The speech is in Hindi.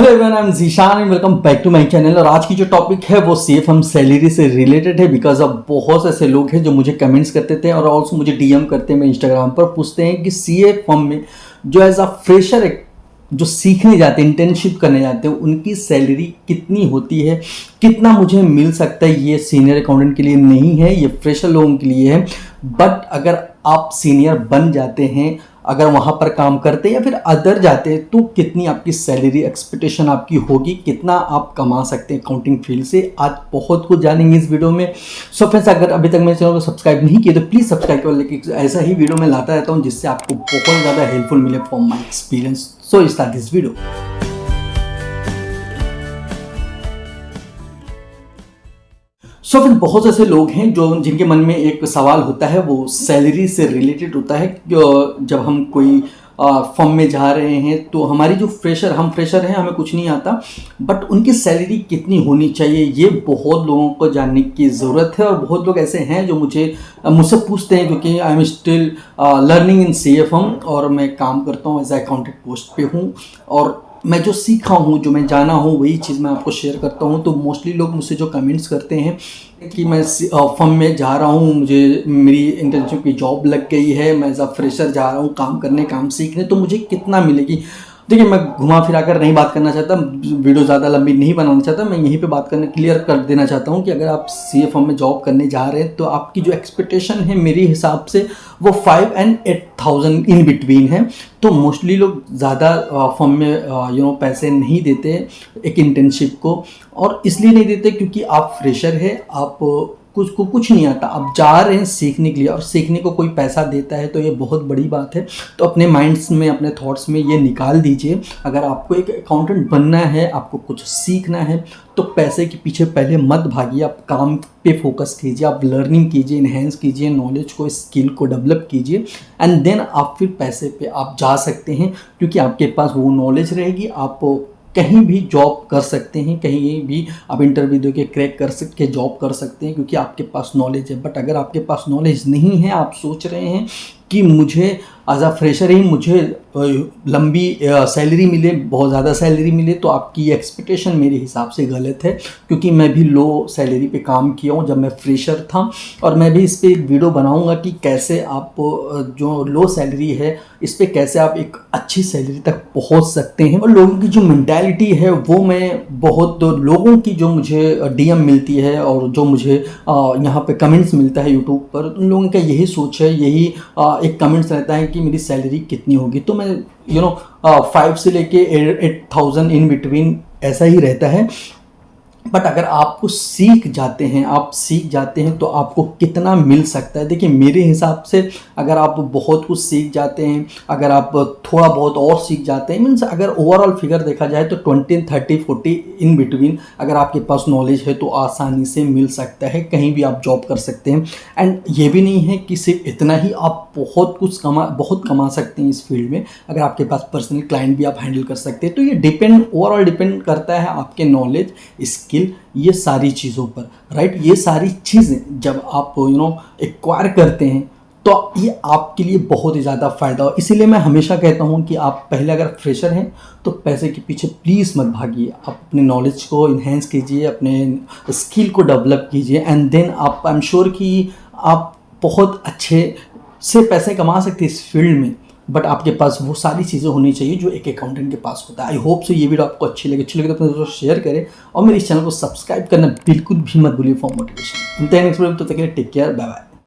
Hello everyone, I am Zeeshan and welcome back to my channel. और आज की जो टॉपिक है वो सीएफएम सैलरी से रिलेटेड है। बिकॉज अब बहुत ऐसे लोग हैं जो मुझे कमेंट्स करते थे और ऑल्सो मुझे डीएम करते हैं, मैं इंस्टाग्राम पर पूछते हैं कि सीएफएम में जो एज अ फ्रेशर जो सीखने जाते हैं, इंटर्नशिप करने जाते हैं, उनकी सैलरी कितनी होती है, कितना मुझे मिल सकता है। ये सीनियर अकाउंटेंट के लिए नहीं है, ये फ्रेशर लोगों के लिए है। बट अगर आप सीनियर बन जाते हैं, अगर वहाँ पर काम करते हैं या फिर अदर जाते हैं, तो कितनी आपकी सैलरी एक्सपेक्टेशन आपकी होगी, कितना आप कमा सकते हैं अकाउंटिंग फील्ड से। आज बहुत कुछ जानेंगे इस वीडियो में। सो फ्रेंड्स, अगर अभी तक मेरे चैनल को सब्सक्राइब नहीं किया तो प्लीज़ सब्सक्राइब कर लेकिन ऐसा ही वीडियो मैं लाता रहता हूँ जिससे आपको बहुत ज़्यादा हेल्पफुल मिले from my experience. So start this video. So फिर बहुत ऐसे लोग हैं जो जिनके मन में एक सवाल होता है, वो सैलरी से रिलेटेड होता है। जब हम कोई फर्म में जा रहे हैं तो हमारी जो हम फ्रेशर हैं, हमें कुछ नहीं आता, बट उनकी सैलरी कितनी होनी चाहिए, ये बहुत लोगों को जानने की ज़रूरत है। और बहुत लोग ऐसे हैं जो मुझसे पूछते हैं, क्योंकि I am still learning in CFM और मैं काम करता हूँ एज अकाउंटेंट पोस्ट पे हूँ। और मैं जो सीखा हूँ, जो मैं जाना हूँ, वही चीज़ मैं आपको शेयर करता हूँ। तो मोस्टली लोग मुझसे जो कमेंट्स करते हैं कि मैं फर्म में जा रहा हूँ, मुझे मेरी इंटर्नशिप की जॉब लग गई है, मैं एज अ फ्रेशर जा रहा हूँ काम करने, काम सीखने, तो मुझे कितना मिलेगी। देखिए, मैं घुमा फिरा कर नहीं बात करना चाहता, वीडियो ज़्यादा लंबी नहीं बनाना चाहता। मैं यहीं पे बात करने क्लियर कर देना चाहता हूँ कि अगर आप सीएफएम में जॉब करने जा रहे हैं तो आपकी जो एक्सपेक्टेशन है मेरे हिसाब से वो 5 and 8,000 इन बिटवीन है। तो मोस्टली लोग ज़्यादा फर्म में पैसे नहीं देते एक इंटर्नशिप को, और इसलिए नहीं देते क्योंकि आप फ्रेशर है, आप कुछ नहीं आता, आप जा रहे हैं सीखने के लिए, और सीखने को कोई पैसा देता है तो ये बहुत बड़ी बात है। तो अपने माइंड्स में, अपने थॉट्स में ये निकाल दीजिए, अगर आपको एक अकाउंटेंट बनना है, आपको कुछ सीखना है, तो पैसे के पीछे पहले मत भागिए। आप काम पे फोकस कीजिए, आप लर्निंग कीजिए, इन्हेंस कीजिए नॉलेज को, स्किल को डेवलप कीजिए, एंड देन आप फिर पैसे पे आप जा सकते हैं, क्योंकि आपके पास वो नॉलेज रहेगी। आप कहीं भी जॉब कर सकते हैं, कहीं भी आप इंटरव्यू दे के क्रैक कर सकते जॉब कर सकते हैं, क्योंकि आपके पास नॉलेज है। बट अगर आपके पास नॉलेज नहीं है, आप सोच रहे हैं कि मुझे एज अ फ्रेशर ही मुझे लंबी सैलरी मिले, बहुत ज़्यादा सैलरी मिले, तो आपकी एक्सपेक्टेशन मेरे हिसाब से गलत है। क्योंकि मैं भी लो सैलरी पे काम किया हूँ जब मैं फ्रेशर था, और मैं भी इस पर एक वीडियो बनाऊँगा कि कैसे आप जो लो सैलरी है इस पर कैसे आप एक अच्छी सैलरी तक पहुँच सकते हैं। और लोगों की जो मेंटालिटी है वो मैं बहुत लोगों की जो मुझे डीएम मिलती है और जो मुझे यहाँ पे कमेंट्स मिलता है यूट्यूब पर, उन लोगों का यही सोच है, यही एक कमेंट्स रहता है कि मेरी सैलरी कितनी होगी। तो मैं 5 से लेके 8,000 इन बिटवीन ऐसा ही रहता है। बट अगर आपको सीख जाते हैं तो आपको कितना मिल सकता है। देखिए, मेरे हिसाब से अगर आप बहुत कुछ सीख जाते हैं, अगर आप थोड़ा बहुत और सीख जाते हैं, मीन्स अगर ओवरऑल फिगर देखा जाए तो 20, 30, 40 इन बिटवीन अगर आपके पास नॉलेज है तो आसानी से मिल सकता है, कहीं भी आप जॉब कर सकते हैं। एंड ये भी नहीं है कि सिर्फ इतना ही, आप बहुत कमा सकते हैं इस फील्ड में। अगर आपके पास पर्सनल क्लाइंट भी आप हैंडल कर सकते हैं, तो ये ओवरऑल डिपेंड करता है आपके नॉलेज, स्किल, ये सारी चीज़ों पर, राइट। ये सारी चीज़ें जब आप एक्वायर करते हैं तो ये आपके लिए बहुत ही ज़्यादा फ़ायदा हो। इसीलिए मैं हमेशा कहता हूँ कि आप पहले अगर फ्रेशर हैं तो पैसे के पीछे प्लीज़ मत भागिए। आप अपने नॉलेज को इन्हेंस कीजिए, अपने स्किल को डेवलप कीजिए, एंड देन आप, आई एम श्योर कि आप बहुत अच्छे से पैसे कमा सकते हैं इस फील्ड में। बट आपके पास वो सारी चीज़ें होनी चाहिए जो एक अकाउंटेंट के पास होता है। आई होप सो ये वीडियो आपको अच्छी लगे तो अपने दोस्तों शेयर करें, और मेरे इस चैनल को सब्सक्राइब करना बिल्कुल भी मत भूलिए फॉर मोटिवेशन। नेक्स्ट वीडियो, तो टेक केयर, बाय बाय।